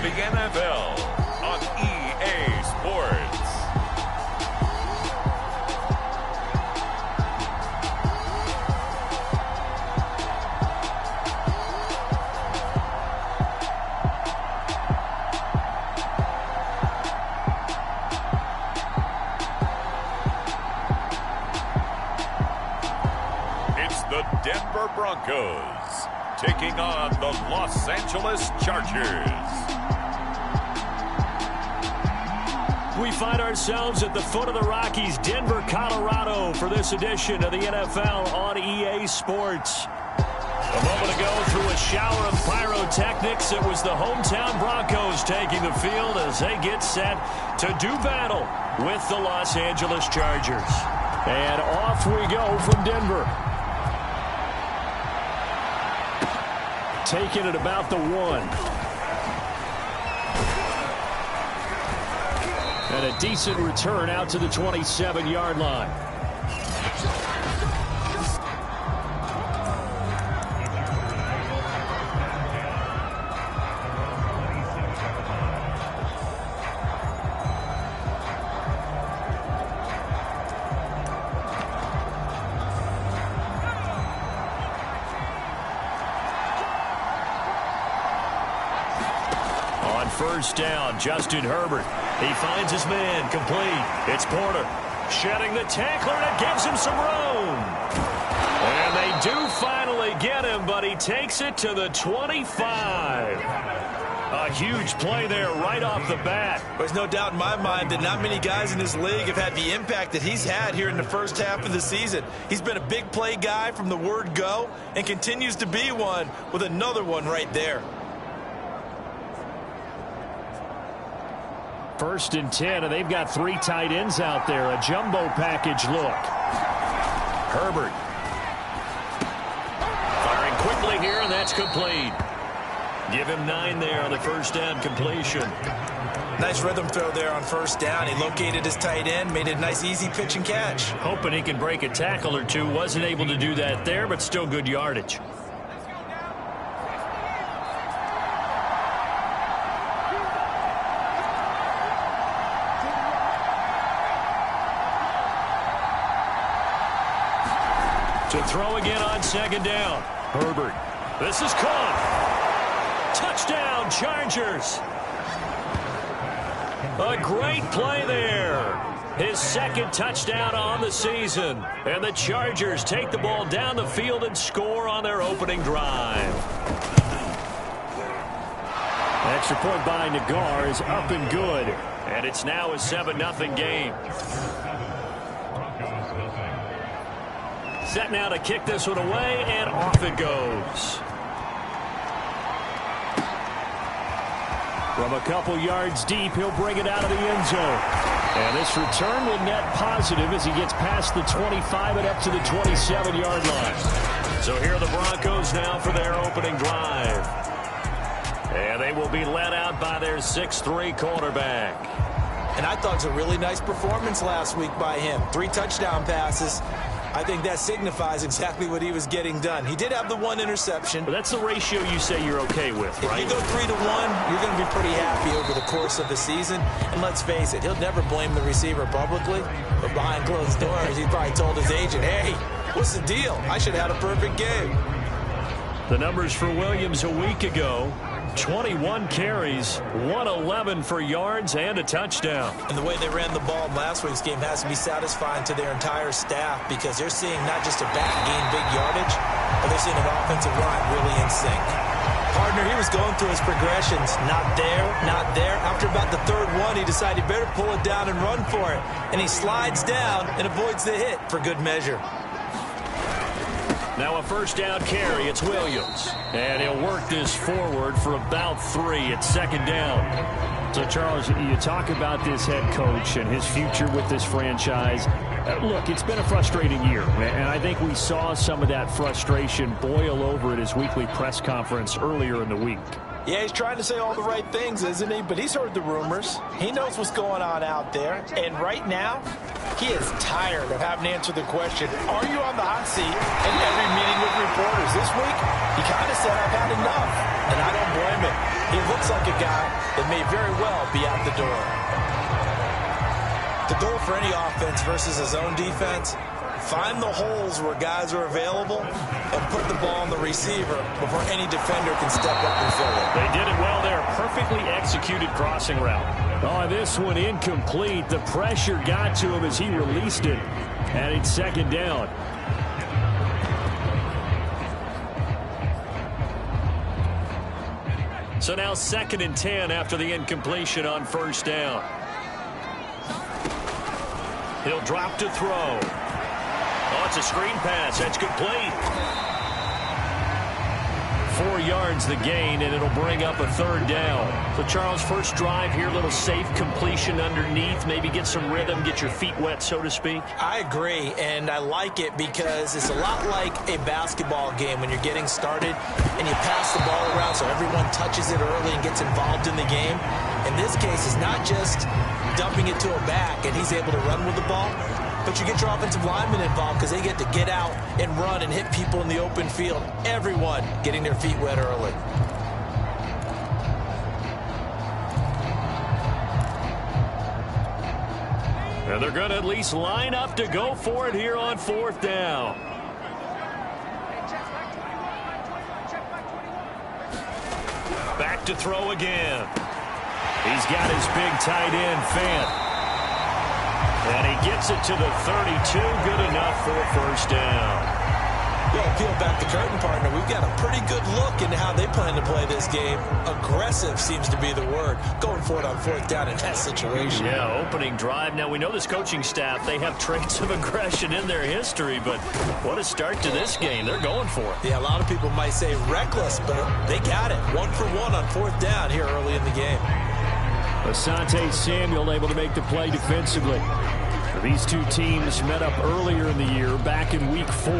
the NFL on EA Sports. It's the Denver Broncos taking on the Los Angeles Chargers. We find ourselves at the foot of the Rockies, Denver, Colorado, for this edition of the NFL on EA Sports. A moment ago, through a shower of pyrotechnics, it was the hometown Broncos taking the field as they get set to do battle with the Los Angeles Chargers. And off we go from Denver. Taking it about the 1. And a decent return out to the 27-yard line. First down, Justin Herbert. He finds his man, complete. It's Porter shedding the tackler, and it gives him some room. And they do finally get him, but he takes it to the 25. A huge play there right off the bat. There's no doubt in my mind that not many guys in this league have had the impact that he's had here in the first half of the season. He's been a big play guy from the word go and continues to be one with another one right there. First and 10, and they've got 3 tight ends out there. A jumbo package look. Herbert. Firing quickly here, and that's complete. Give him 9 there on the first down completion. Nice rhythm throw there on first down. He located his tight end, made it a nice easy pitch and catch. Hoping he can break a tackle or two. Wasn't able to do that there, but still good yardage. To throw again on second down. Herbert. This is caught. Touchdown, Chargers. A great play there. His second touchdown on the season. And the Chargers take the ball down the field and score on their opening drive. Extra point by Nagar is up and good. And it's now a 7-0 game. Set now to kick this one away, and off it goes. From a couple yards deep, he'll bring it out of the end zone. And this return will net positive as he gets past the 25 and up to the 27-yard line. So here are the Broncos now for their opening drive. And they will be led out by their 6'3" quarterback. And I thought it was a really nice performance last week by him. 3 touchdown passes. I think that signifies exactly what he was getting done. He did have the 1 interception. But that's the ratio you say you're okay with, right? If you go 3-1, you're going to be pretty happy over the course of the season. And let's face it, he'll never blame the receiver publicly. But behind closed doors, he probably told his agent, hey, what's the deal? I should have had a perfect game. The numbers for Williams a week ago. 21 carries, 111 for yards, and a touchdown. And the way they ran the ball in last week's game has to be satisfying to their entire staff because they're seeing not just a back gain big yardage, but they're seeing an offensive line really in sync. Partner, he was going through his progressions. Not there, not there. After about the third one, he decided he better pull it down and run for it. And he slides down and avoids the hit for good measure. Now a first down carry. It's Williams. And he'll work this forward for about 3 at second down. So, Charles, you talk about this head coach and his future with this franchise. Look, it's been a frustrating year, and I think we saw some of that frustration boil over at his weekly press conference earlier in the week. Yeah, he's trying to say all the right things, isn't he? But he's heard the rumors. He knows what's going on out there. And right now, he is tired of having to answer the question, are you on the hot seat? In every meeting with reporters this week, he kind of said, I've had enough. And I don't blame him. He looks like a guy that may very well be out the door. The goal for any offense versus his own defense, find the holes where guys are available and put the ball on the receiver before any defender can step up and fill it. They did it well there. Perfectly executed crossing route. Oh, this one incomplete. The pressure got to him as he released it. And it's second down. So now 2nd and 10 after the incompletion on first down. He'll drop to throw. Oh, it's a screen pass. That's complete. 4 yards the gain, and it'll bring up a 3rd down. So, Charles, first drive here, little safe completion underneath. Maybe get some rhythm, get your feet wet, so to speak. I agree, and I like it because it's a lot like a basketball game when you're getting started and you pass the ball around so everyone touches it early and gets involved in the game. In this case, it's not just dumping it to a back and he's able to run with the ball, but you get your offensive linemen involved because they get to get out and run and hit people in the open field. Everyone getting their feet wet early. And they're going to at least line up to go for it here on 4th down. Back to throw again. He's got his big tight end, Fant. And he gets it to the 32. Good enough for a first down. Well, peel back the curtain, partner. We've got a pretty good look into how they plan to play this game. Aggressive seems to be the word. Going for it on 4th down in that situation. Yeah, opening drive. Now, we know this coaching staff, they have traits of aggression in their history, but what a start to this game. They're going for it. Yeah, a lot of people might say reckless, but they got it. 1 for 1 on 4th down here early in the game. Asante Samuel able to make the play defensively. These two teams met up earlier in the year, back in week 4,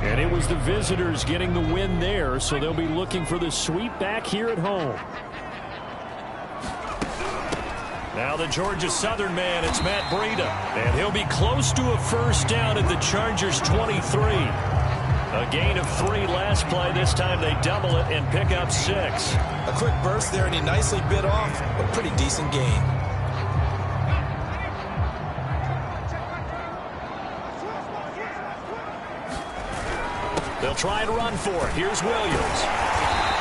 and it was the visitors getting the win there, so they'll be looking for the sweep back here at home. Now the Georgia Southern man, it's Matt Breida, and he'll be close to a first down at the Chargers' 23. A gain of 3 last play. This time they double it and pick up 6. A quick burst there, and he nicely bit off a pretty decent gain. They'll try and run for it. Here's Williams.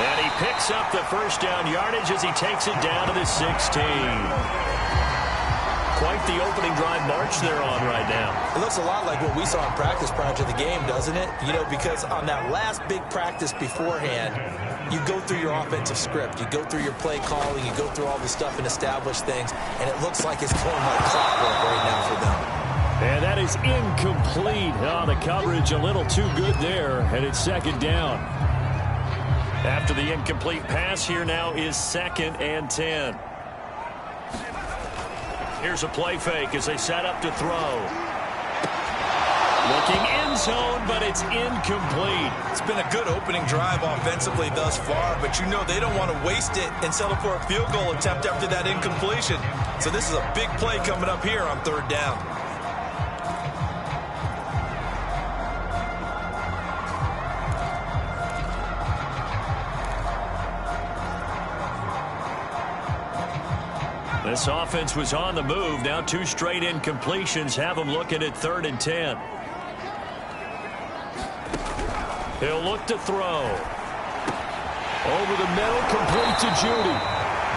And he picks up the first down yardage as he takes it down to the 16. Quite the opening drive march they're on right now. It looks a lot like what we saw in practice prior to the game, doesn't it? You know, because on that last big practice beforehand, you go through your offensive script. You go through your play calling. You go through all the stuff and establish things. And it looks like it's going like clockwork right now for them. And that is incomplete. Oh, the coverage a little too good there, and it's 2nd down. After the incomplete pass, here now is 2nd and 10. Here's a play fake as they set up to throw. Looking end zone, but it's incomplete. It's been a good opening drive offensively thus far, but you know they don't want to waste it and settle for a field goal attempt after that incompletion. So this is a big play coming up here on 3rd down. This offense was on the move. Now 2 straight incompletions have them looking at 3rd and 10. He'll look to throw. Over the middle, complete to Judy.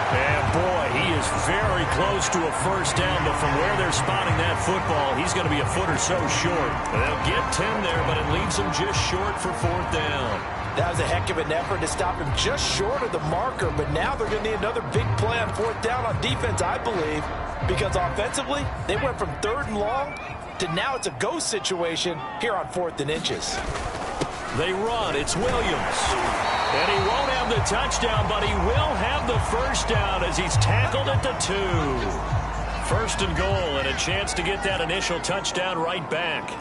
And boy, he is very close to a first down, but from where they're spotting that football, he's going to be a foot or so short. They'll get 10 there, but it leaves him just short for 4th down. That was a heck of an effort to stop him just short of the marker, but now they're going to need another big play on 4th down on defense, I believe, because offensively, they went from 3rd and long to now it's a go situation here on 4th and inches. They run. It's Williams. And he won't have the touchdown, but he will have the first down as he's tackled at the 2. 1st and goal, and a chance to get that initial touchdown right back.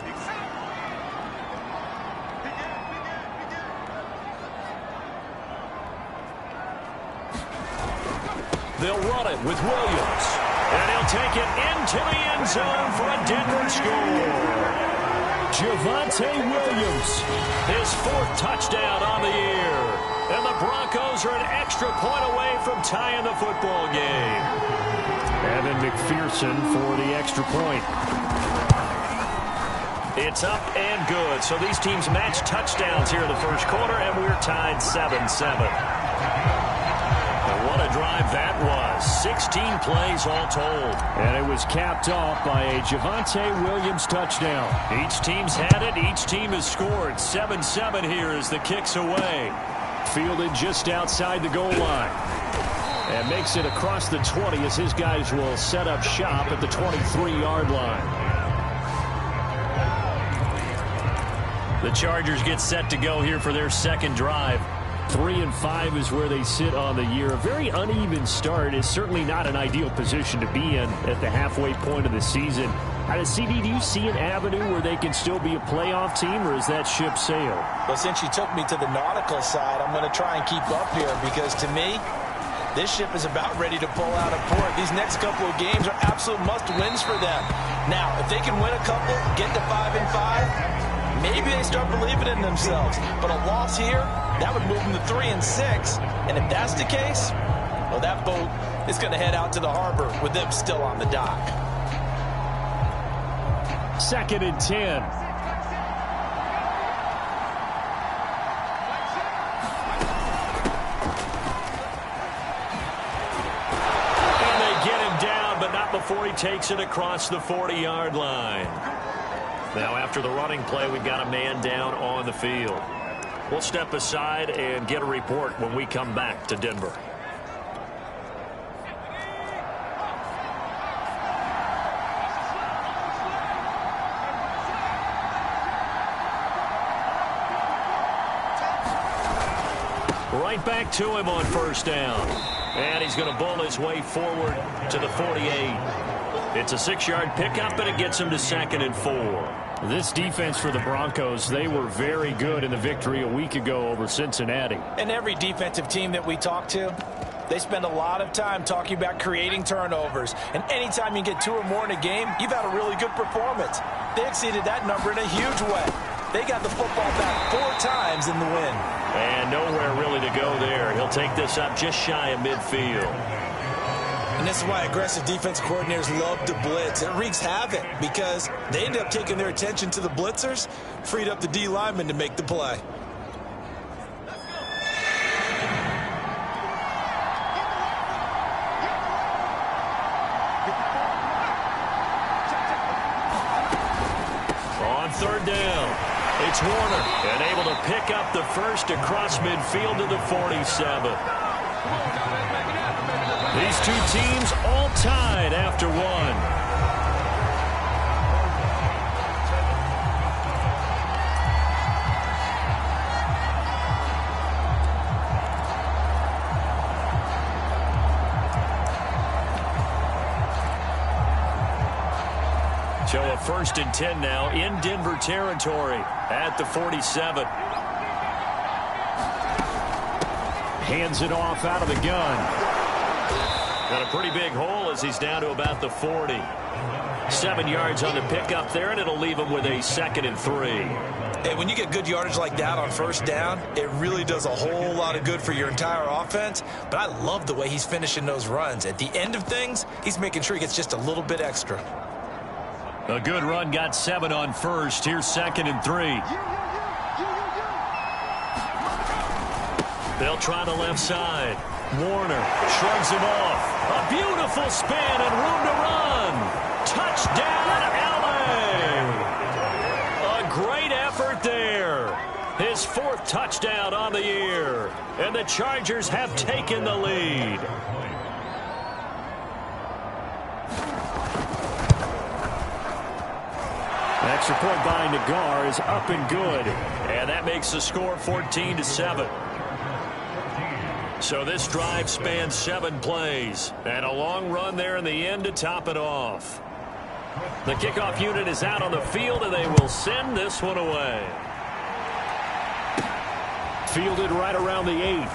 They'll run it with Williams. And he'll take it into the end zone for a Denver score. Javonte Williams, his 4th touchdown on the year. And the Broncos are an extra point away from tying the football game. Evan McPherson for the extra point. It's up and good. So these teams match touchdowns here in the first quarter, and we're tied 7-7. What a drive that was. 16 plays all told. And it was capped off by a Javonte Williams touchdown. Each team's had it. Each team has scored. 7-7 here as the kick's away. Fielded just outside the goal line. And makes it across the 20 as his guys will set up shop at the 23-yard line. The Chargers get set to go here for their second drive. 3-5 is where they sit on the year. A very uneven start is certainly not an ideal position to be in at the halfway point of the season. CD, do you see an avenue where they can still be a playoff team, or is that ship sailed? Well, since you took me to the nautical side, I'm going to try and keep up here because, to me, this ship is about ready to pull out of port. These next couple of games are absolute must-wins for them. Now, if they can win a couple, get to 5-5, maybe they start believing in themselves. But a loss here, that would move them to 3-6. And if that's the case, well, that boat is going to head out to the harbor with them still on the dock. 2nd and 10. And they get him down, but not before he takes it across the 40-yard line. Now, after the running play, we've got a man down on the field. We'll step aside and get a report when we come back to Denver. Right back to him on first down. And he's going to bull his way forward to the 48. It's a 6-yard pickup, and it gets him to 2nd and 4. This defense for the Broncos, they were very good in the victory a week ago over Cincinnati. And every defensive team that we talk to, they spend a lot of time talking about creating turnovers. And anytime you get 2 or more in a game, you've had a really good performance. They exceeded that number in a huge way. They got the football back 4 times in the win. And nowhere really to go there. He'll take this up just shy of midfield. And this is why aggressive defense coordinators love to blitz. It wreaks havoc because they end up taking their attention to the blitzers, freed up the D lineman to make the play. On 3rd down, it's Warner, and able to pick up the first across midfield to the 47. These two teams all tied after 1. So a 1st and 10 now in Denver territory at the 47. Hands it off out of the gun. Got a pretty big hole as he's down to about the 40. 7 yards on the pickup there, and it'll leave him with a 2nd and 3. Hey, when you get good yardage like that on first down, it really does a whole lot of good for your entire offense. But I love the way he's finishing those runs. At the end of things, he's making sure he gets just a little bit extra. A good run, got 7 on first. Here's 2nd and 3. They'll try the left side. Warner shrugs him off. A beautiful spin and room to run. Touchdown, LA! A great effort there. His 4th touchdown on the year. And the Chargers have taken the lead. Extra point by Nagar is up and good. And that makes the score 14-7. So this drive spans 7 plays. And a long run there in the end to top it off. The kickoff unit is out on the field, and they will send this one away. Fielded right around the 8.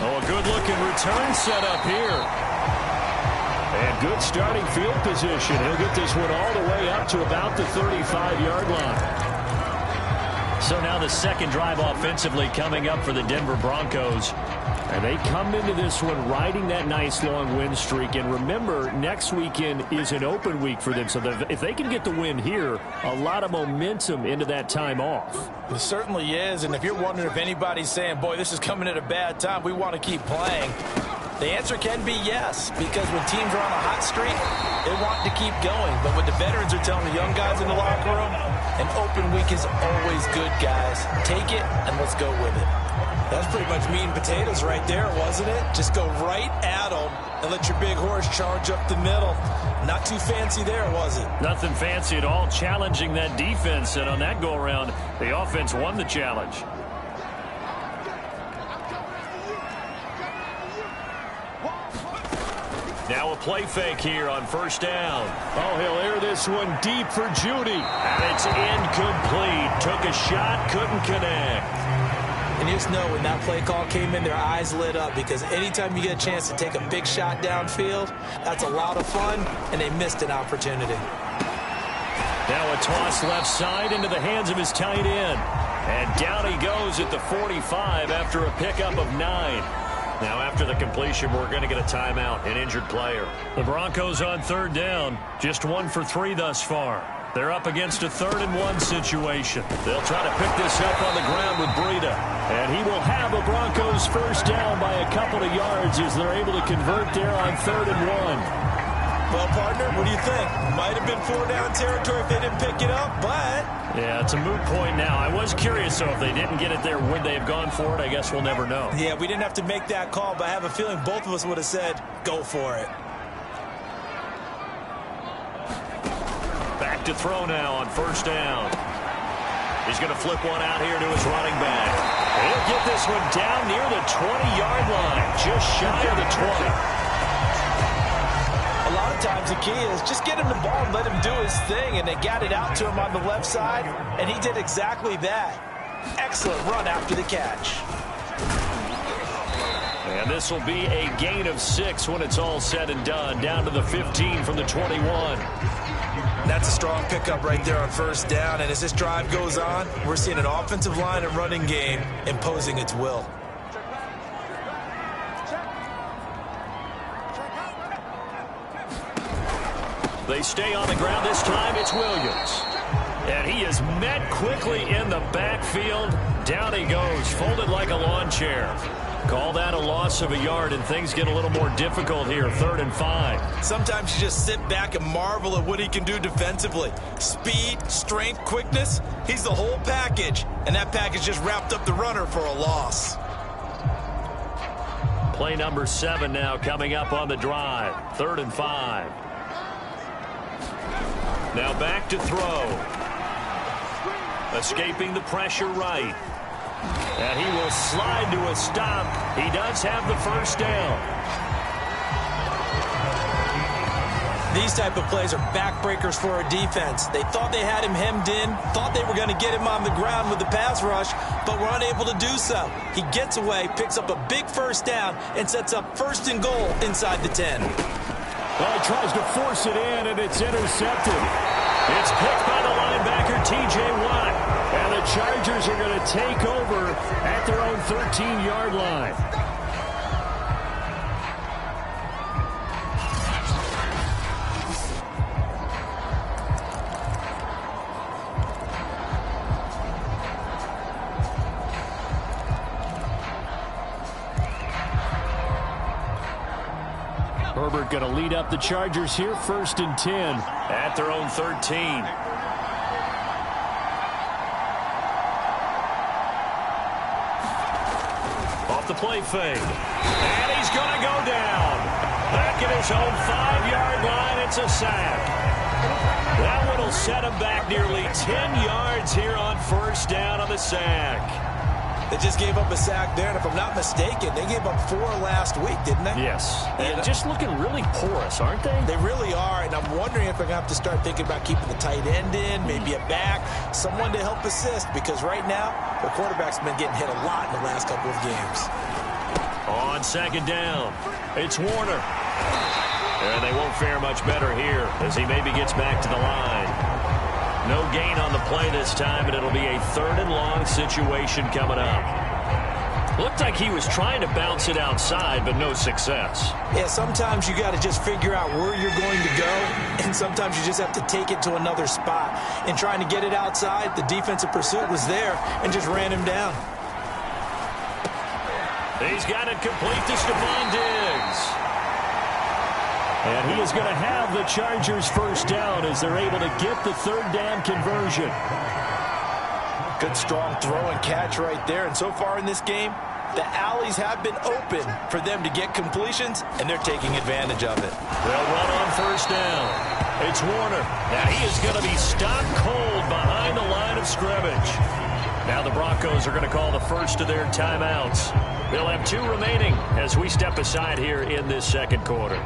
Oh, a good-looking return set up here. And good starting field position. He'll get this one all the way up to about the 35-yard line. So now the second drive offensively coming up for the Denver Broncos. And they come into this one riding that nice long win streak. And remember, next weekend is an open week for them. So if they can get the win here, a lot of momentum into that time off. It certainly is. And if you're wondering if anybody's saying, boy, this is coming at a bad time, we want to keep playing, the answer can be yes. Because when teams are on a hot streak, they want to keep going. But what the veterans are telling the young guys in the locker room, an open week is always good, guys. Take it and let's go with it. That's pretty much meat and potatoes right there, wasn't it? Just go right at them and let your big horse charge up the middle. Not too fancy there, was it? Nothing fancy at all, challenging that defense. And on that go-around, the offense won the challenge. Now a play fake here on first down. Oh, he'll air this one deep for Judy. And it's incomplete. Took a shot, couldn't connect. And you just know when that play call came in, their eyes lit up, because anytime you get a chance to take a big shot downfield, that's a lot of fun, and they missed an opportunity. Now a toss left side into the hands of his tight end. And down he goes at the 45 after a pickup of 9. Now after the completion, we're going to get a timeout, an injured player. The Broncos on third down, just 1 for 3 thus far. They're up against a 3rd and 1 situation. They'll try to pick this up on the ground with Breida. And he will have a Broncos first down by a couple of yards as they're able to convert there on 3rd and 1. Well, partner, what do you think? Might have been 4-down territory if they didn't pick it up, but... Yeah, it's a moot point now. I was curious, though, if they didn't get it there, would they have gone for it? I guess we'll never know. Yeah, we didn't have to make that call, but I have a feeling both of us would have said, go for it. Back to throw now on first down. He's going to flip one out here to his running back. He'll get this one down near the 20-yard line, just shy of the 20. A lot of times the key is just get him the ball and let him do his thing, and they got it out to him on the left side, and he did exactly that. Excellent run after the catch. And this will be a gain of 6 when it's all said and done, down to the 15 from the 21. That's a strong pickup right there on first down, and as this drive goes on, we're seeing an offensive line and running game imposing its will. They stay on the ground. This time it's Williams. And he is met quickly in the backfield. Down he goes, folded like a lawn chair. Call that a loss of a yard, and things get a little more difficult here, 3rd and 5. Sometimes you just sit back and marvel at what he can do defensively. Speed, strength, quickness, he's the whole package. And that package just wrapped up the runner for a loss. Play number 7 now coming up on the drive, 3rd and 5. Now back to throw. Escaping the pressure right. And he will slide to a stop. He does have the first down. These type of plays are backbreakers for a defense. They thought they had him hemmed in, thought they were going to get him on the ground with the pass rush, but were unable to do so. He gets away, picks up a big first down, and sets up 1st and goal inside the 10. Well, he tries to force it in, and it's intercepted. It's picked by the linebacker, T.J. Watt. And the Chargers are going to take over at their own 13-yard line. Herbert going to lead up the Chargers here, 1st and 10. At their own 13. Off the play fake. And he's going to go down. Back at his own 5-yard line, it's a sack. That one will set him back nearly 10 yards here on first down on the sack. They just gave up a sack there, and if I'm not mistaken, they gave up 4 last week, didn't they? Yes. And just looking really porous, aren't they? They really are, and I'm wondering if they're going to have to start thinking about keeping the tight end in, maybe a back, someone to help assist, because right now, the quarterback's been getting hit a lot in the last couple of games. On 2nd down, it's Warner. And they won't fare much better here as he maybe gets back to the line. No gain on the play this time, and it'll be a 3rd and long situation coming up. Looked like he was trying to bounce it outside, but no success. Yeah, sometimes you got to just figure out where you're going to go, and sometimes you just have to take it to another spot. And trying to get it outside, the defensive pursuit was there and just ran him down. He's got it complete to Stephon Diggs. And he is going to have the Chargers first down as they're able to get the 3rd down conversion. Good strong throw and catch right there. And so far in this game, the alleys have been open for them to get completions, and they're taking advantage of it. They'll run on first down. It's Warner. Now he is going to be stopped cold behind the line of scrimmage. Now the Broncos are going to call the first of their timeouts. They'll have 2 remaining as we step aside here in this second quarter.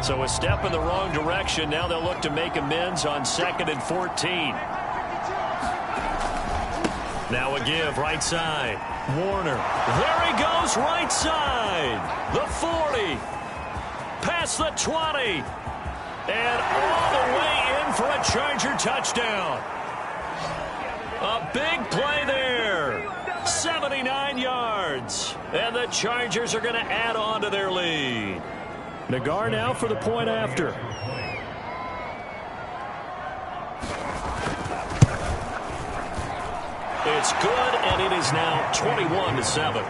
So a step in the wrong direction. Now they'll look to make amends on 2nd and 14. Now a give right side. Warner. There he goes right side. The 40. Past the 20. And all the way in for a Charger touchdown. A big play there. 79 yards. And the Chargers are going to add on to their lead. Nagar now for the point after. It's good, and it is now 21-7.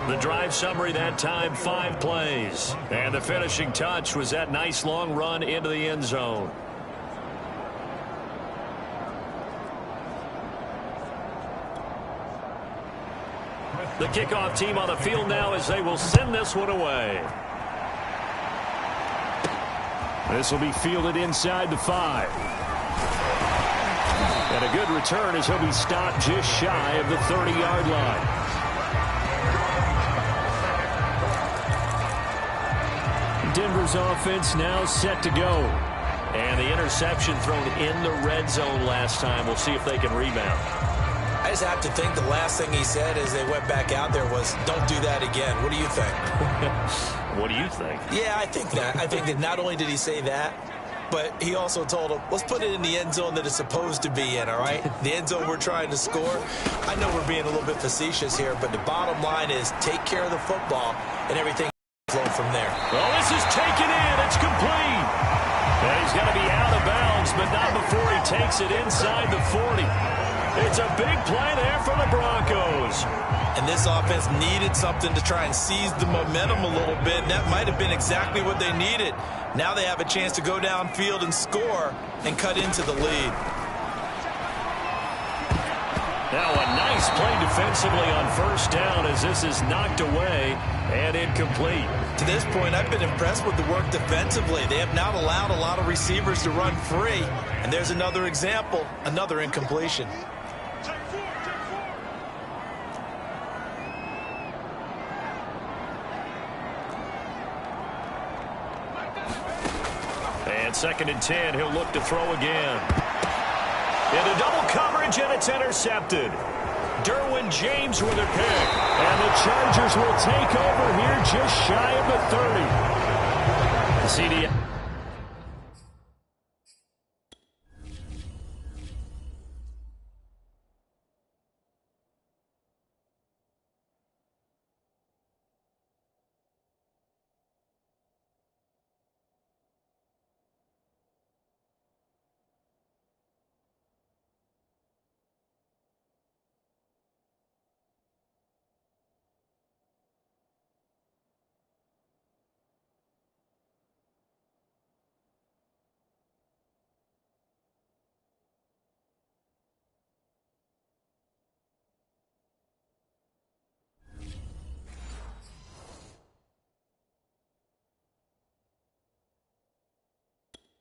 The drive summary that time, 5 plays. And the finishing touch was that nice long run into the end zone. The kickoff team on the field now as they will send this one away. This will be fielded inside the 5. And a good return as he'll be stopped just shy of the 30-yard line. Denver's offense now set to go. And the interception thrown in the red zone last time. We'll see if they can rebound. I just have to think the last thing he said as they went back out there was, don't do that again. What do you think? What do you think? Yeah, I think that. I think that not only did he say that, but he also told him, let's put it in the end zone that it's supposed to be in, all right? The end zone we're trying to score. I know we're being a little bit facetious here, but the bottom line is take care of the football and everything flow from there. Well, this is taken in. It's complete. And he's going to be out of bounds, but not before he takes it inside the 40. It's a big play there for the Broncos. And this offense needed something to try and seize the momentum a little bit. And that might have been exactly what they needed. Now they have a chance to go downfield and score and cut into the lead. Now a nice play defensively on first down as this is knocked away and incomplete. To this point, I've been impressed with the work defensively. They have not allowed a lot of receivers to run free. And there's another example, another incompletion. And 2nd and 10, he'll look to throw again. Into double coverage, and it's intercepted. Derwin James with a pick. And the Chargers will take over here just shy of the 30. The CD.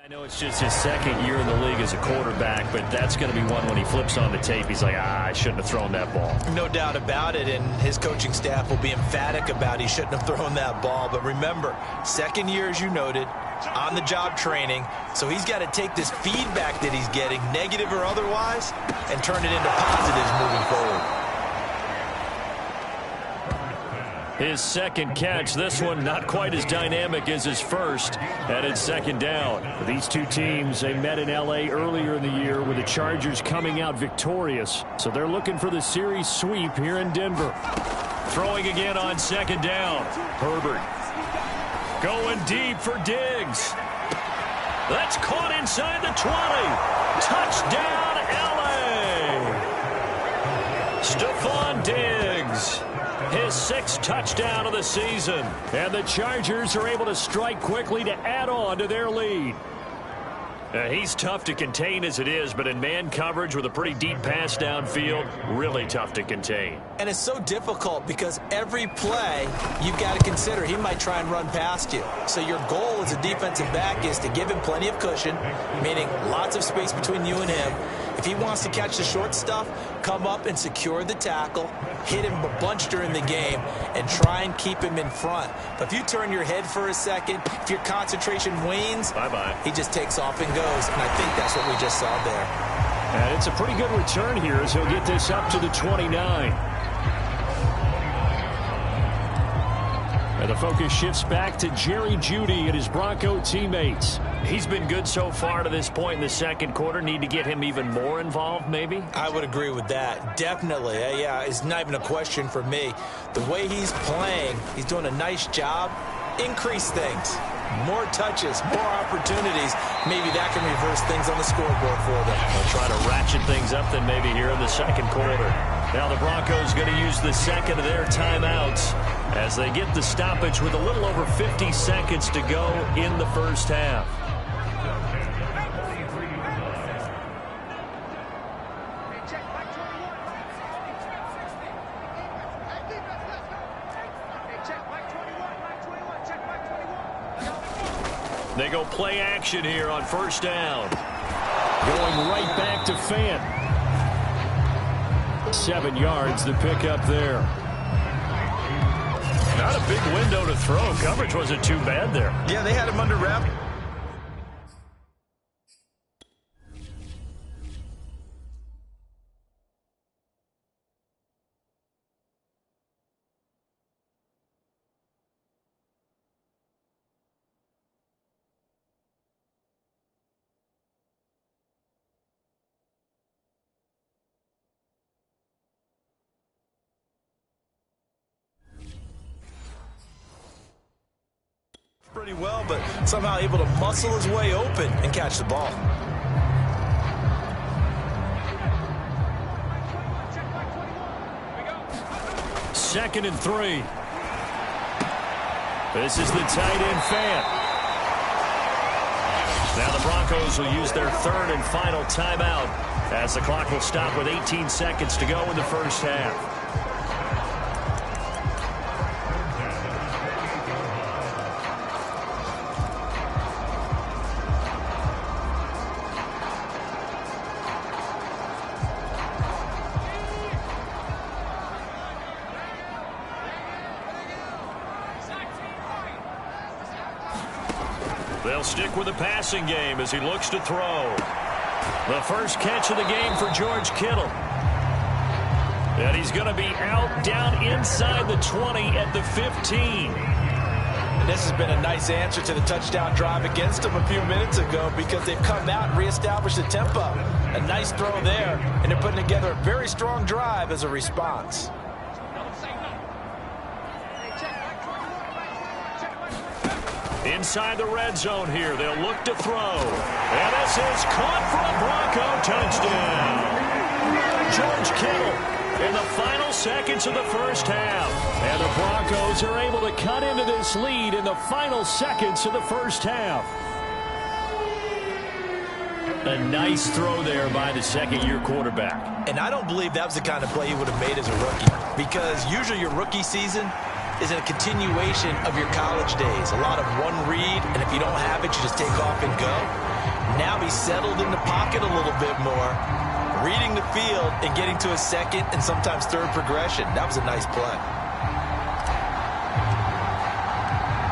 I know it's just his 2nd year in the league as a quarterback, but that's going to be one when he flips on the tape. He's like, I shouldn't have thrown that ball. No doubt about it, and his coaching staff will be emphatic about he shouldn't have thrown that ball. But remember, 2nd year, as you noted, on-the-job training. So he's got to take this feedback that he's getting, negative or otherwise, and turn it into positives moving forward. His second catch, this one not quite as dynamic as his first, and it's second down. These two teams, they met in L.A. earlier in the year with the Chargers coming out victorious. So they're looking for the series sweep here in Denver. Throwing again on second down. Herbert going deep for Diggs. That's caught inside the 20. Touchdown, L.A. Stephon Diggs. His 6th touchdown of the season. And the Chargers are able to strike quickly to add on to their lead. He's tough to contain as it is, but in man coverage with a pretty deep pass downfield, really tough to contain. And it's so difficult because every play you've got to consider he might try and run past you. So your goal as a defensive back is to give him plenty of cushion, meaning lots of space between you and him. If he wants to catch the short stuff, come up and secure the tackle, hit him a bunch during the game, and try and keep him in front. But if you turn your head for a second, if your concentration wanes, bye-bye. He just takes off and goes. And I think that's what we just saw there. And it's a pretty good return here as he'll get this up to the 29. And the focus shifts back to Jerry Jeudy and his Bronco teammates. He's been good so far to this point in the second quarter. Need to get him even more involved, maybe? I would agree with that. Definitely. Yeah, it's not even a question for me. The way he's playing, he's doing a nice job. Increase things. More touches, more opportunities. Maybe that can reverse things on the scoreboard for them. They'll try to ratchet things up then maybe here in the second quarter. Now the Broncos going to use the second of their timeouts as they get the stoppage with a little over 50 seconds to go in the first half. They go play action here on first down. Going right back to Fant. 7 yards the pick up there. Not a big window to throw. Coverage wasn't too bad there. Yeah, they had him under wrap. Pretty well, but somehow able to muscle his way open and catch the ball. Second and 3. This is the tight end Fant. Now the Broncos will use their third and final timeout as the clock will stop with 18 seconds to go in the first half. They'll stick with the passing game as he looks to throw. The first catch of the game for George Kittle. And he's going to be out down inside the 20 at the 15. And this has been a nice answer to the touchdown drive against them a few minutes ago because they've come out and reestablished the tempo. A nice throw there, and they're putting together a very strong drive as a response. Inside the red zone here, they'll look to throw. And this is caught for a Bronco touchdown. George Kittle in the final seconds of the first half. And the Broncos are able to cut into this lead in the final seconds of the first half. A nice throw there by the second-year quarterback. And I don't believe that was the kind of play he would have made as a rookie because usually your rookie season is a continuation of your college days. A lot of one read, and if you don't have it, you just take off and go. Now he's settled in the pocket a little bit more, reading the field and getting to a second and sometimes third progression. That was a nice play.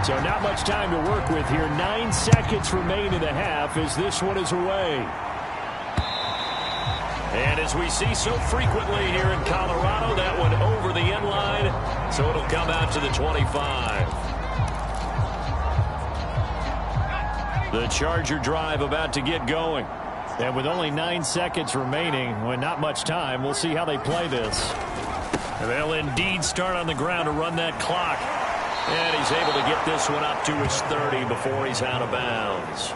So not much time to work with here. 9 seconds remain in the half as this one is away. And as we see so frequently here in Colorado, that one over the end line So it'll come out to the 25. The Charger drive about to get going. And with only 9 seconds remaining, with not much time, we'll see how they play this. And they'll indeed start on the ground to run that clock. And he's able to get this one up to his 30 before he's out of bounds.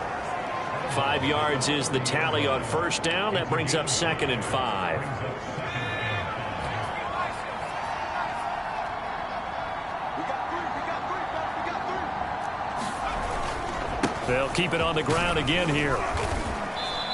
5 yards is the tally on first down. That brings up 2nd and 5. They'll keep it on the ground again here.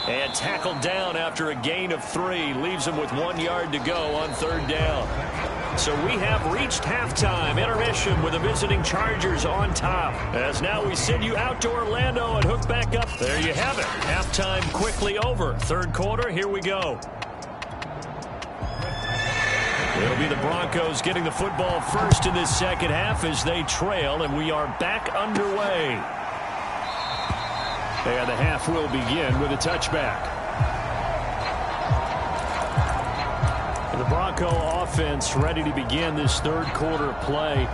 And tackled down after a gain of 3. Leaves him with 1 yard to go on 3rd down. So we have reached halftime. Intermission with the visiting Chargers on top. As now we send you out to Orlando and hook back up. There you have it. Halftime quickly over. 3rd quarter, here we go. It'll be the Broncos getting the football first in this 2nd half as they trail, and we are back underway. And the half will begin with a touchback. The Bronco offense ready to begin this 3rd quarter play.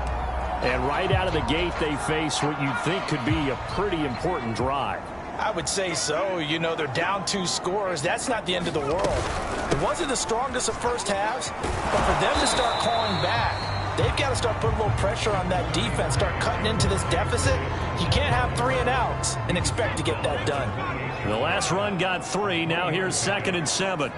And right out of the gate, they face what you'd think could be a pretty important drive. I would say so. You know, they're down 2 scores. That's not the end of the world. It wasn't the strongest of first halves, but for them to start clawing back, they've got to start putting a little pressure on that defense, start cutting into this deficit. You can't have 3 and outs and expect to get that done. The last run got 3. Now here's 2nd and 7.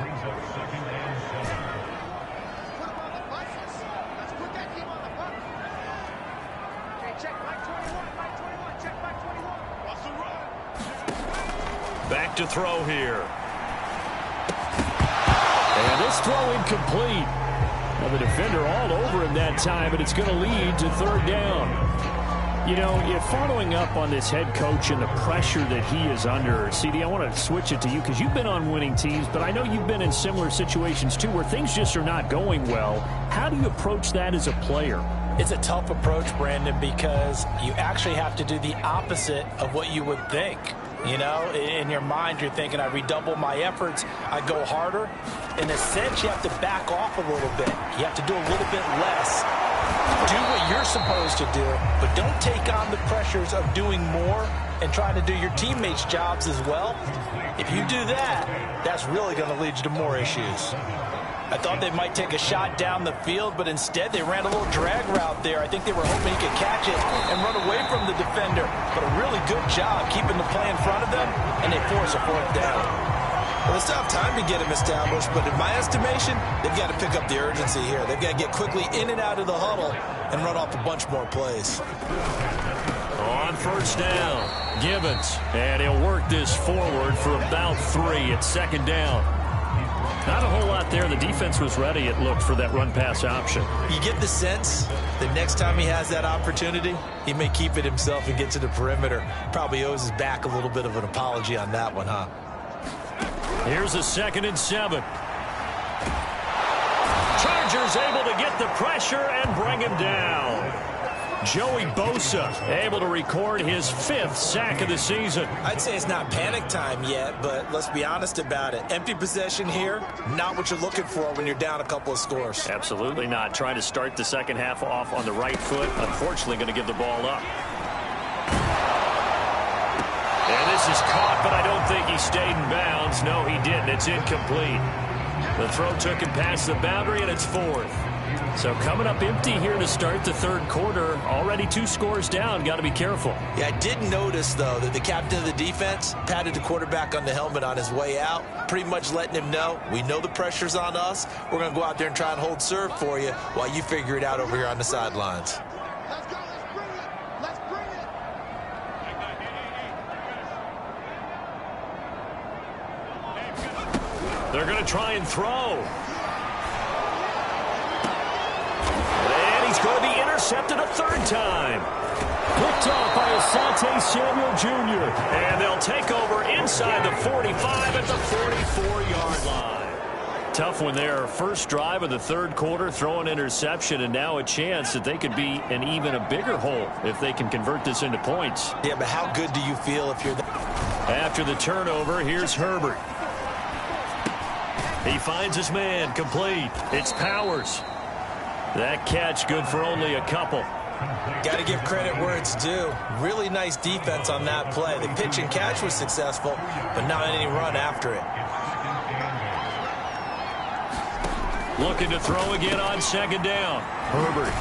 Back to throw here. And this throw incomplete. Now the defender all over him that time, but it's going to lead to 3rd down. You know, if following up on this head coach and the pressure that he is under, CD, I want to switch it to you because you've been on winning teams, but I know you've been in similar situations too where things just are not going well. How do you approach that as a player? It's a tough approach, Brandon, because you actually have to do the opposite of what you would think. You know, in your mind, you're thinking, I redouble my efforts, I go harder. In a sense, you have to back off a little bit. You have to do a little bit less. Do what you're supposed to do, but don't take on the pressures of doing more and trying to do your teammates' jobs as well. If you do that, that's really going to lead you to more issues. I thought they might take a shot down the field, but instead they ran a little drag route there. I think they were hoping he could catch it and run away from the defender. But a really good job keeping the play in front of them, and they force a 4th down. Well, they still have time to get him established, but in my estimation, they've got to pick up the urgency here. They've got to get quickly in and out of the huddle and run off a bunch more plays. On 1st down, Gibbons. And he'll work this forward for about 3 at 2nd down. Not a whole lot there. The defense was ready, it looked, for that run-pass option. You get the sense that next time he has that opportunity, he may keep it himself and get to the perimeter. Probably owes his back a little bit of an apology on that one, huh? Here's a 2nd and 7. Chargers able to get the pressure and bring him down. Joey Bosa able to record his 5th sack of the season. I'd say it's not panic time yet, but let's be honest about it. Empty possession here, not what you're looking for when you're down a couple of scores. Absolutely not. Trying to start the 2nd half off on the right foot. Unfortunately, going to give the ball up. And this is caught, but I don't think he stayed in bounds. No, he didn't. It's incomplete. The throw took him past the boundary, and it's 4th. So coming up empty here to start the 3rd quarter. Already 2 scores down. Got to be careful. Yeah, I did notice, though, that the captain of the defense patted the quarterback on the helmet on his way out, pretty much letting him know, we know the pressure's on us. We're going to go out there and try and hold serve for you while you figure it out over here on the sidelines. Let's go. Let's bring it. They're going to try and throw. He's going to be intercepted a 3rd time. Picked off by Asante Samuel Jr. And they'll take over inside the 45 at the 44-yard line. Tough one there. First drive of the 3rd quarter, throw an interception, and now a chance that they could be in even a bigger hole if they can convert this into points. Yeah, but how good do you feel if you're After the turnover, here's Herbert. He finds his man, complete. It's Powers. That catch good for only a couple. Got to give credit where it's due. Really nice defense on that play. The pitch and catch was successful, but not any run after it. Looking to throw again on second down. Herbert.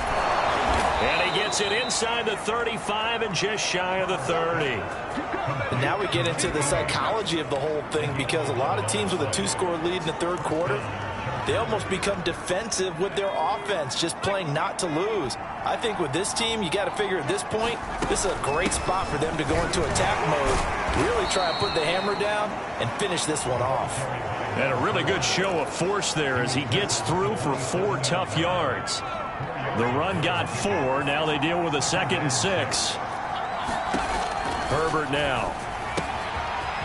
And he gets it inside the 35 and just shy of the 30. And now we get into the psychology of the whole thing, because a lot of teams with a 2-score lead in the third quarter, they almost become defensive with their offense, just playing not to lose. I think with this team, you got to figure at this point, this is a great spot for them to go into attack mode, really try to put the hammer down and finish this one off. And a really good show of force there as he gets through for 4 tough yards. The run got 4. Now they deal with a 2nd and 6. Herbert now.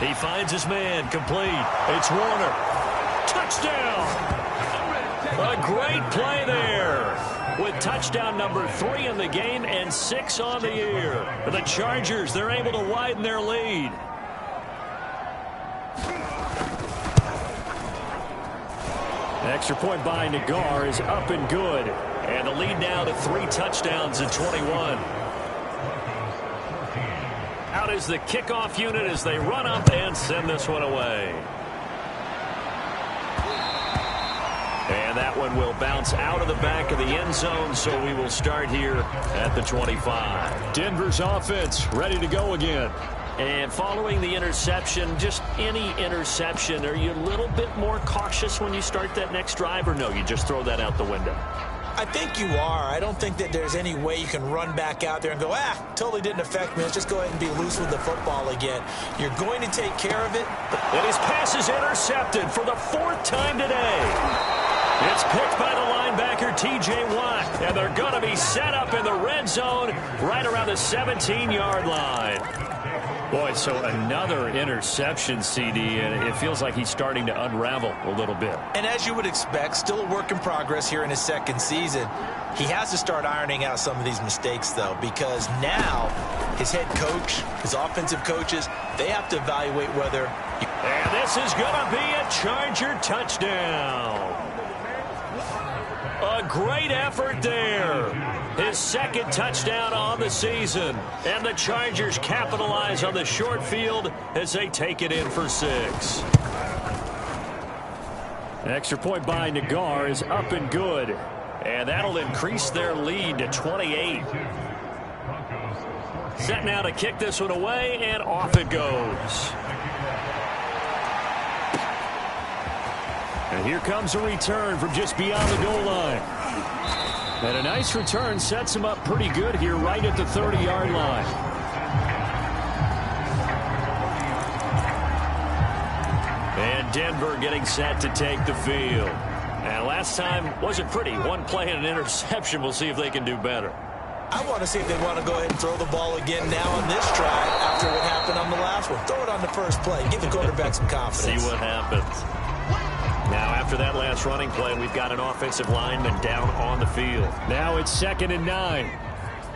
He finds his man complete. It's Warner. Touchdown! A great play there. With touchdown number 3 in the game and 6 on the year. The Chargers, they're able to widen their lead. Extra point by Nagar is up and good. And the lead now to 3 touchdowns in 21. Out is the kickoff unit as they run up and send this one away. And that one will bounce out of the back of the end zone, so we will start here at the 25. Denver's offense ready to go again. And following the interception, just any interception, are you a little bit more cautious when you start that next drive, or no, you just throw that out the window? I think you are. I don't think that there's any way you can run back out there and go, totally didn't affect me. Let's just go ahead and be loose with the football again. You're going to take care of it. And his pass is intercepted for the 4th time today. It's picked by the linebacker, T.J. Watt. And they're going to be set up in the red zone right around the 17-yard line. Boy, so another interception, CD, and it feels like he's starting to unravel a little bit. And as you would expect, still a work in progress here in his 2nd season. He has to start ironing out some of these mistakes, though, because now his head coach, his offensive coaches, they have to evaluate whether... And this is going to be a Charger touchdown. A great effort there. His 2nd touchdown on the season. And the Chargers capitalize on the short field as they take it in for 6. Extra point by Nagar is up and good. And that'll increase their lead to 28. Set now to kick this one away, and off it goes. And here comes a return from just beyond the goal line. And a nice return sets him up pretty good here right at the 30-yard line. And Denver getting set to take the field. And last time wasn't pretty. One play and an interception. We'll see if they can do better. I want to see if they want to go ahead and throw the ball again now on this drive after what happened on the last one. Throw it on the first play. Give the quarterback some confidence. See what happens. Now, after that last running play, we've got an offensive lineman down on the field. Now it's 2nd and 9.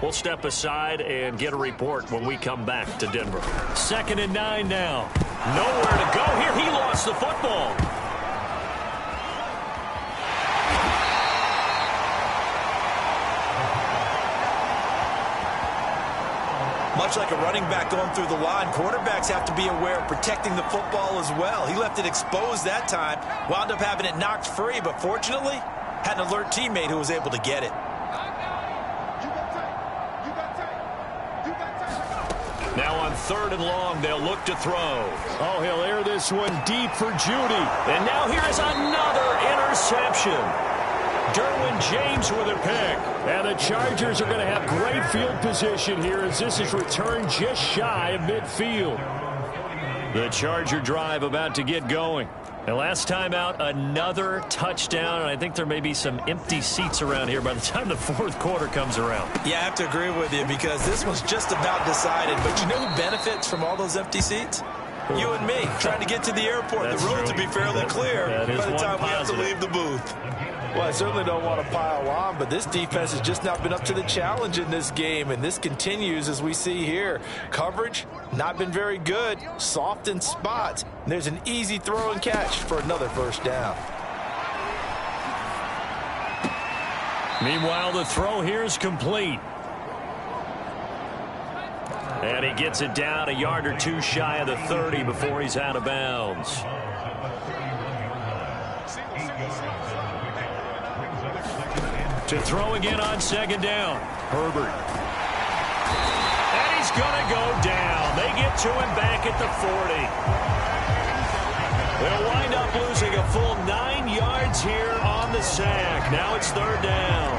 We'll step aside and get a report when we come back to Denver. 2nd and 9 now. Nowhere to go here. He lost the football. Much like a running back going through the line, quarterbacks have to be aware of protecting the football as well. He left it exposed that time, wound up having it knocked free, but fortunately, had an alert teammate who was able to get it. Now on 3rd and long, they'll look to throw. Oh, he'll air this one deep for Judy. And now here's another interception. Derwin James with a pick. And the Chargers are going to have great field position here as this is returned just shy of midfield. The Charger drive about to get going. And last time out, another touchdown. And I think there may be some empty seats around here by the time the 4th quarter comes around. Yeah, I have to agree with you because this one's just about decided. But you know who benefits from all those empty seats? You and me, trying to get to the airport. That's the roads true. will be fairly clear by the time we have to leave the booth. Well, I certainly don't want to pile on, but this defense has just not been up to the challenge in this game, and this continues as we see here. Coverage, not been very good, soft in spots. And there's an easy throw and catch for another first down. Meanwhile, the throw here is complete. And he gets it down a yard or two shy of the 30 before he's out of bounds. To throw again on second down. Herbert. And he's going to go down. They get to him back at the 40. They'll wind up losing a full 9 yards here on the sack. Now it's third down.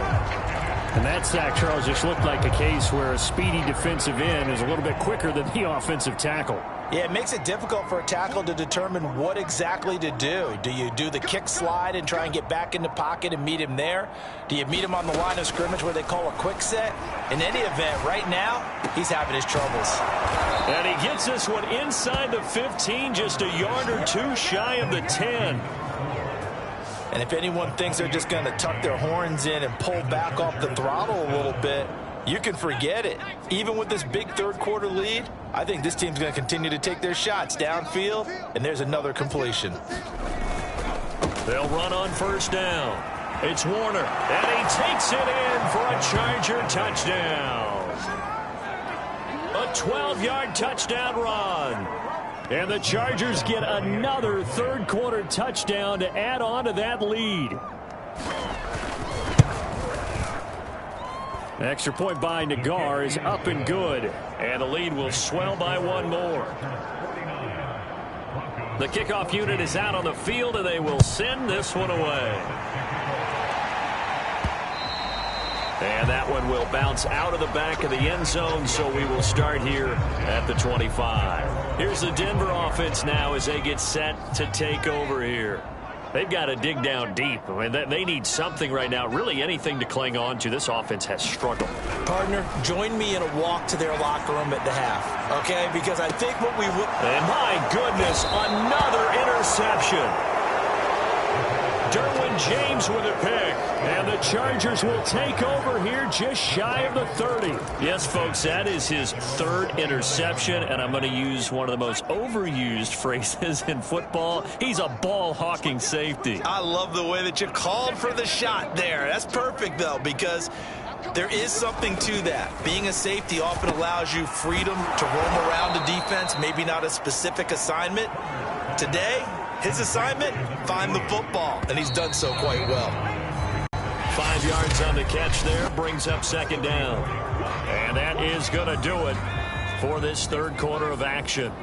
And that sack, Charles, just looked like a case where a speedy defensive end is a little bit quicker than the offensive tackle. Yeah, it makes it difficult for a tackle to determine what exactly to do. Do you do the kick slide and try and get back in the pocket and meet him there? Do you meet him on the line of scrimmage where they call a quick set? In any event, right now, he's having his troubles. And he gets this one inside the 15, just a yard or two shy of the 10. And if anyone thinks they're just going to tuck their horns in and pull back off the throttle a little bit, you can forget it. Even with this big third-quarter lead, I think this team's going to continue to take their shots downfield, and there's another completion. They'll run on first down. It's Warner, and he takes it in for a Charger touchdown. A 12-yard touchdown run. And the Chargers get another third-quarter touchdown to add on to that lead. Extra point by Nagar is up and good. And the lead will swell by one more. The kickoff unit is out on the field, and they will send this one away. And that one will bounce out of the back of the end zone, so we will start here at the 25. Here's the Denver offense now as they get set to take over here. They've got to dig down deep. I mean, they need something right now, really anything to cling on to. This offense has struggled. Partner, join me in a walk to their locker room at the half, okay? Because I think what we will... And my goodness, another interception. Derwin James with a pick. And the Chargers will take over here just shy of the 30. Yes, folks, that is his third interception, and I'm going to use one of the most overused phrases in football. He's a ball-hawking safety. I love the way that you called for the shot there. That's perfect, though, because there is something to that. Being a safety often allows you freedom to roam around the defense, maybe not a specific assignment. Today, his assignment, find the football, and he's done so quite well. 5 yards on the catch there, brings up second down. And that is going to do it for this third quarter of action.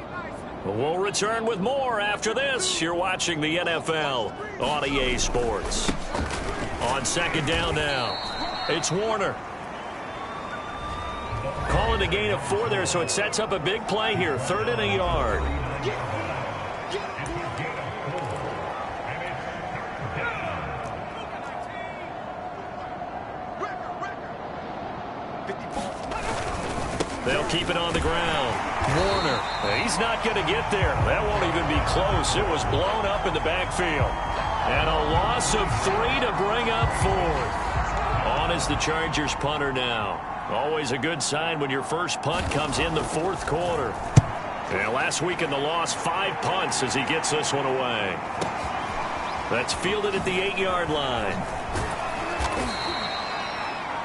We'll return with more after this. You're watching the NFL on EA Sports. On second down now, it's Warner. Calling a gain of 4 there, so it sets up a big play here. 3rd and a yard. They'll keep it on the ground. Warner, he's not going to get there. That won't even be close. It was blown up in the backfield. And a loss of 3 to bring up 4th. On is the Chargers punter now. Always a good sign when your first punt comes in the 4th quarter. And last week in the loss, 5 punts as he gets this one away. That's fielded at the 8-yard line.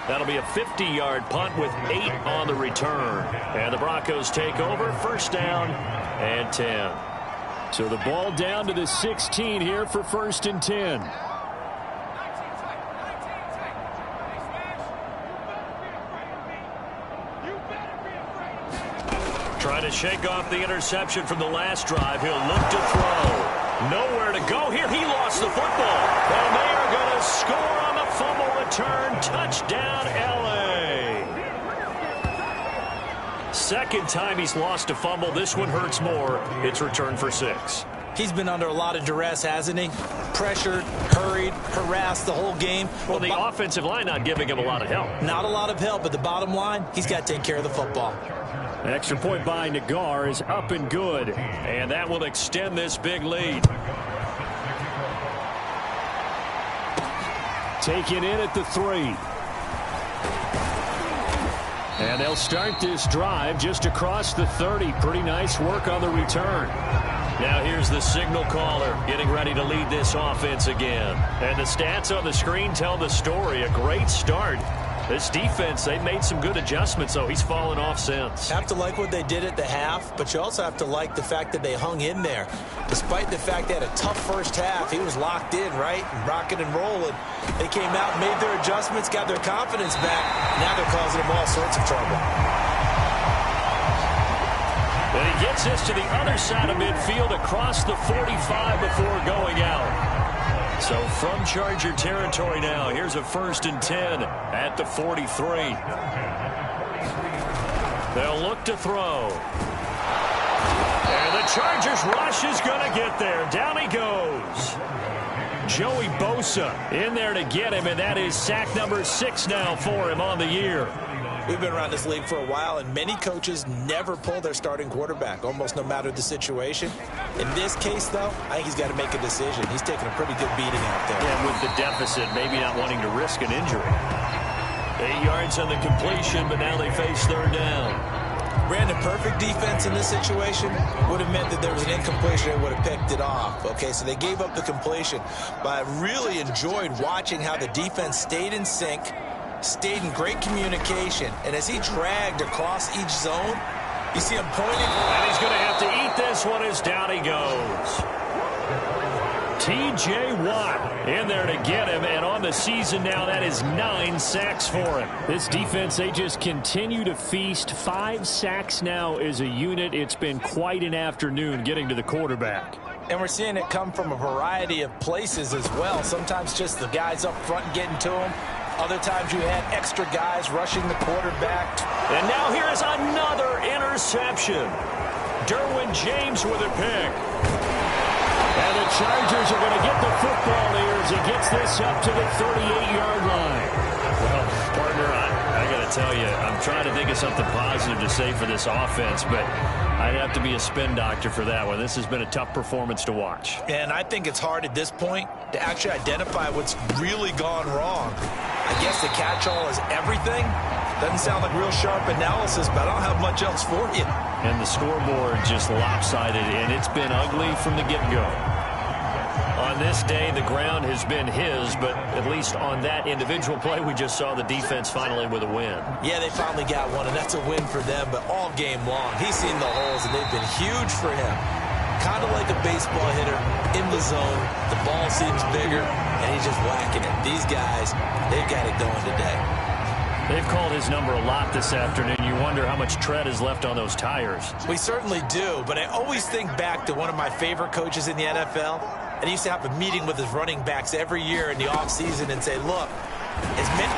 That'll be a 50-yard punt with 8 on the return. And the Broncos take over, first down and 10. So the ball down to the 16 here for 1st and 10. Trying to shake off the interception from the last drive. He'll look to throw. Nowhere to go here. He lost the football. And they are going to score on the fumble return. Touchdown, L.A. Second time he's lost a fumble. This one hurts more. It's returned for 6. He's been under a lot of duress, hasn't he? Pressured, hurried, harassed the whole game. Well, the offensive line not giving him a lot of help. Not a lot of help, but the bottom line, he's got to take care of the football. An extra point by Nagar is up and good. And that will extend this big lead. Taken in at the 3. And they'll start this drive just across the 30. Pretty nice work on the return. Now here's the signal caller getting ready to lead this offense again. And the stats on the screen tell the story. A great start. This defense, they've made some good adjustments, though. He's fallen off since. Have to like what they did at the half, but you also have to like the fact that they hung in there. Despite the fact they had a tough first half, he was locked in, right? Rocking and rolling. They came out, made their adjustments, got their confidence back. Now they're causing them all sorts of trouble. And he gets this to the other side of midfield across the 45 before going out. So from Charger territory now, here's a 1st and 10 at the 43. They'll look to throw. And the Chargers rush is going to get there. Down he goes. Joey Bosa in there to get him, and that is sack number 6 now for him on the year. We've been around this league for a while, and many coaches never pull their starting quarterback, almost no matter the situation. In this case, though, I think he's got to make a decision. He's taking a pretty good beating out there. And with the deficit, maybe not wanting to risk an injury. 8 yards on the completion, but now they face 3rd down. Brandon, perfect defense in this situation would have meant that there was an incompletion. They would have picked it off. Okay, so they gave up the completion. But I really enjoyed watching how the defense stayed in sync, stayed in great communication, and as he dragged across each zone, you see him pointing. And he's going to have to eat this one as down he goes. T.J. Watt in there to get him, and on the season now, that is 9 sacks for him. This defense, they just continue to feast. 5 sacks now as a unit. It's been quite an afternoon getting to the quarterback. And we're seeing it come from a variety of places as well. Sometimes just the guys up front getting to him. Other times you had extra guys rushing the quarterback. And now here is another interception. Derwin James with a pick. And the Chargers are going to get the football here as he gets this up to the 38-yard line. Well, partner, I got to tell you, I'm trying to think of something positive to say for this offense, but I'd have to be a spin doctor for that one. This has been a tough performance to watch. And I think it's hard at this point to actually identify what's really gone wrong. I guess the catch-all is everything. Doesn't sound like real sharp analysis, but I don't have much else for you. And the scoreboard just lopsided, and it's been ugly from the get-go. On this day, the ground has been his, but at least on that individual play, we just saw the defense finally with a win. Yeah, they finally got one, and that's a win for them, but all game long, he's seen the holes, and they've been huge for him. Kind of like a baseball hitter in the zone. The ball seems bigger, and he's just whacking it. These guys, they've got it going today. They've called his number a lot this afternoon. You wonder how much tread is left on those tires. We certainly do, but I always think back to one of my favorite coaches in the NFL, and he used to have a meeting with his running backs every year in the offseason and say, look, as many...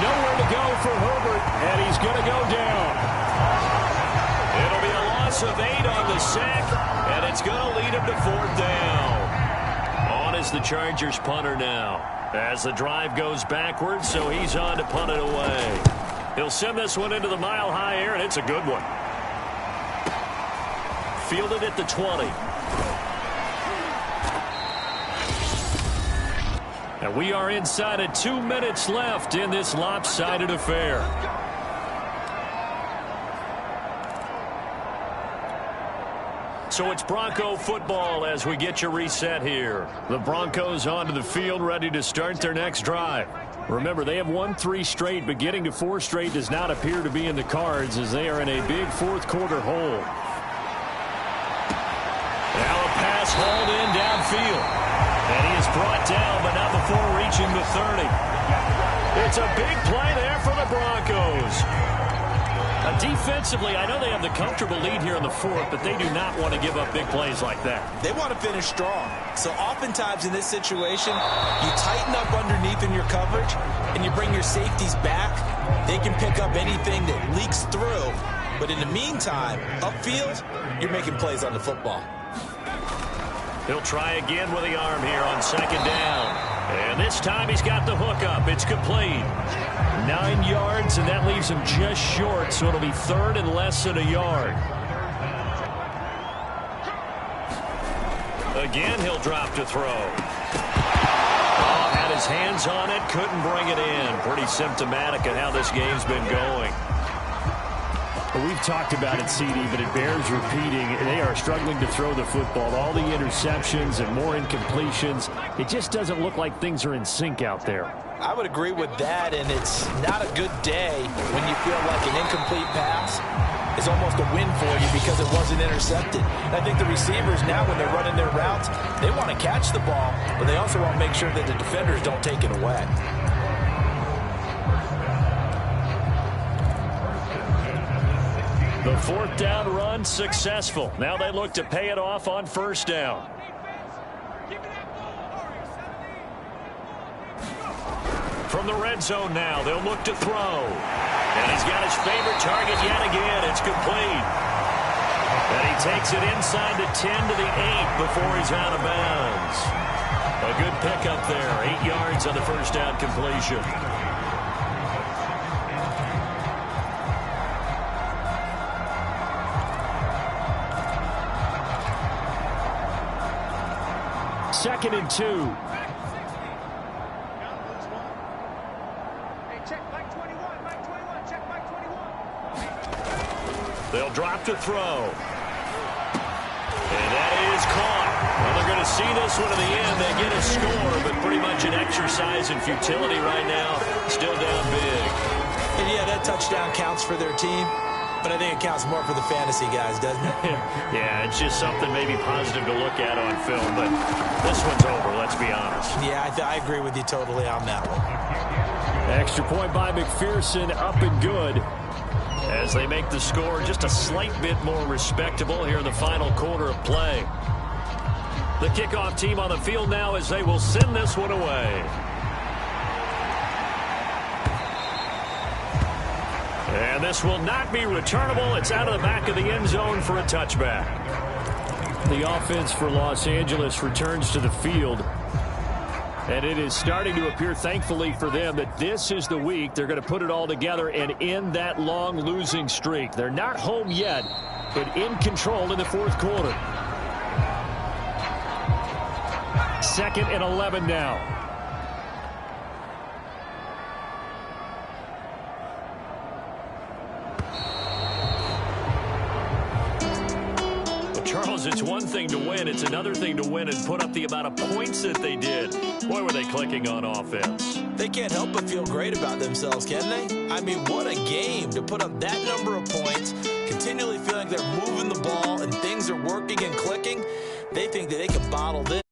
Nowhere to go for Herbert, and he's going to go down. It'll be a loss of 8 on the sack, and it's going to lead him to 4th down. On is the Chargers punter now. As the drive goes backwards, so he's on to punt it away. He'll send this one into the mile-high air, and it's a good one. Fielded at the 20. And we are inside of 2 minutes left in this lopsided affair. So it's Bronco football as we get you reset here. The Broncos onto the field, ready to start their next drive. Remember, they have won 3 straight, but getting to 4 straight does not appear to be in the cards as they are in a big 4th quarter hole. Now a pass hauled in downfield. And he is brought down, but not before reaching the 30. It's a big play there for the Broncos. Defensively, I know they have the comfortable lead here in the 4th, but they do not want to give up big plays like that. They want to finish strong. So oftentimes in this situation, you tighten up underneath in your coverage, and you bring your safeties back. They can pick up anything that leaks through. But in the meantime, upfield, you're making plays on the football. He'll try again with the arm here on 2nd down. And this time he's got the hook up. It's complete. 9 yards, and that leaves him just short, so it'll be 3rd and less than a yard. Again, he'll drop to throw. Oh, had his hands on it, couldn't bring it in. Pretty symptomatic of how this game's been going. Well, we've talked about it, CD, but it bears repeating. They are struggling to throw the football. All the interceptions and more incompletions. It just doesn't look like things are in sync out there. I would agree with that, and it's not a good day when you feel like an incomplete pass is almost a win for you because it wasn't intercepted. And I think the receivers now, when they're running their routes, they want to catch the ball, but they also want to make sure that the defenders don't take it away. The fourth down run successful. Now they look to pay it off on first down. From the red zone now, they'll look to throw. And he's got his favorite target yet again. It's complete. And he takes it inside the 10 to the 8 before he's out of bounds. A good pickup there. 8 yards on the first down completion. Second and 2. They'll drop to throw. And that is caught. Well, they're going to see this one to the end. They get a score, but pretty much an exercise in futility right now. Still down big. And yeah, that touchdown counts for their team. But I think it counts more for the fantasy guys, doesn't it? Yeah, it's just something maybe positive to look at on film. But this one's over, let's be honest. Yeah, I agree with you totally on that one. Extra point by McPherson, up and good. As they make the score just a slight bit more respectable here in the final quarter of play. The kickoff team on the field now as they will send this one away. And this will not be returnable. It's out of the back of the end zone for a touchback. The offense for Los Angeles returns to the field. And it is starting to appear, thankfully for them, that this is the week they're going to put it all together and end that long losing streak. They're not home yet, but in control in the fourth quarter. 2nd and 11 now. Charles, it's one thing to win. It's another thing to win and put up the amount of points that they did. Boy, were they clicking on offense. They can't help but feel great about themselves, can they? I mean, what a game to put up that number of points, continually feeling they're moving the ball and things are working and clicking. They think that they can bottle this.